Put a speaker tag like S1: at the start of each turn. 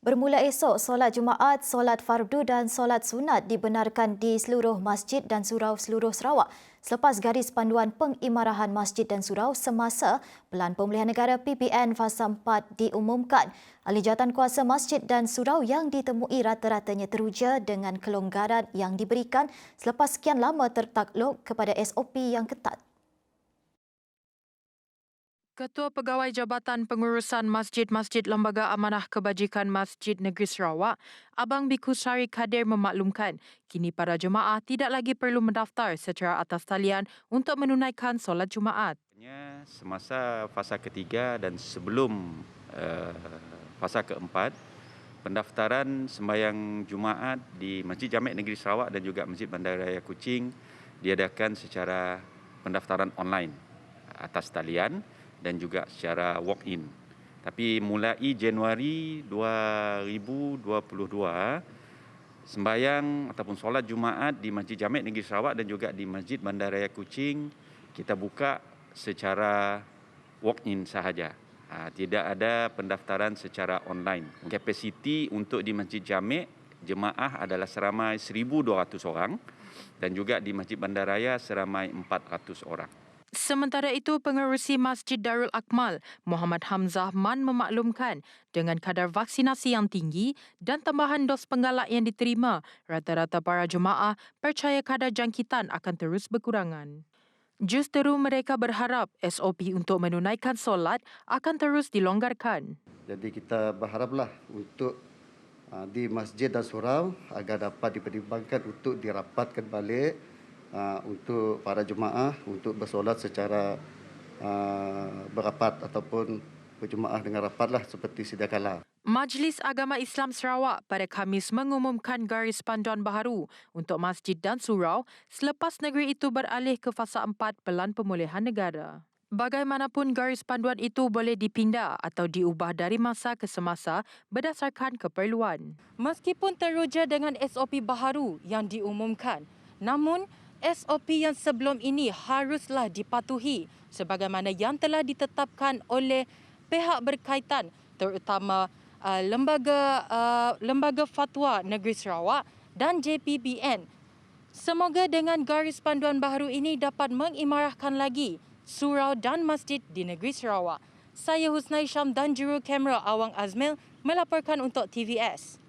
S1: Bermula esok, solat Jumaat, solat fardu dan solat sunat dibenarkan di seluruh masjid dan surau seluruh Sarawak selepas garis panduan pengimarahan masjid dan surau semasa Pelan Pemulihan Negara PPN Fasa 4 diumumkan. Ahli jawatankuasa masjid dan surau yang ditemui rata-ratanya teruja dengan kelonggaran yang diberikan selepas sekian lama tertakluk kepada SOP yang ketat.
S2: Ketua Pegawai Jabatan Pengurusan Masjid-Masjid Lembaga Amanah Kebajikan Masjid Negeri Sarawak, Abang Bikusari Kadir memaklumkan, kini para jemaah tidak lagi perlu mendaftar secara atas talian untuk menunaikan solat Jumaat.
S3: Semasa fasa ketiga dan sebelum fasa keempat, pendaftaran sembahyang Jumaat di Masjid Jamek Negeri Sarawak dan juga Masjid Bandaraya Kuching diadakan secara pendaftaran online atas talian dan juga secara walk-in. Tapi mulai Januari 2022, sembahyang ataupun solat Jumaat di Masjid Jamek Negeri Sarawak dan juga di Masjid Bandaraya Kuching kita buka secara walk-in sahaja. Tidak ada pendaftaran secara online. Kapasiti untuk di Masjid Jamek jemaah adalah seramai 1,200 orang dan juga di Masjid Bandaraya seramai 400 orang.
S2: Sementara itu, Pengerusi Masjid Darul Akmal, Muhammad Hamzah Man memaklumkan dengan kadar vaksinasi yang tinggi dan tambahan dos penggalak yang diterima, rata-rata para jemaah percaya kadar jangkitan akan terus berkurangan. Justeru mereka berharap SOP untuk menunaikan solat akan terus dilonggarkan.
S4: Jadi kita berharaplah untuk di masjid dan surau agar dapat dipertimbangkan untuk dirapatkan balik untuk para jemaah untuk bersolat secara berapat ataupun berjemaah dengan rapatlah seperti sedia kala.
S2: Majlis Agama Islam Sarawak pada Khamis mengumumkan garis panduan baharu untuk masjid dan surau selepas negeri itu beralih ke fasa 4 Pelan Pemulihan Negara. Bagaimanapun garis panduan itu boleh dipindah atau diubah dari masa ke semasa berdasarkan keperluan. Meskipun teruja dengan SOP baharu yang diumumkan, namun SOP yang sebelum ini haruslah dipatuhi sebagaimana yang telah ditetapkan oleh pihak berkaitan terutama Lembaga Fatwa Negeri Sarawak dan JPBN. Semoga dengan garis panduan baharu ini dapat mengimarahkan lagi surau dan masjid di Negeri Sarawak. Saya Husnai Syam dan juru kamera Awang Azmil melaporkan untuk TVS.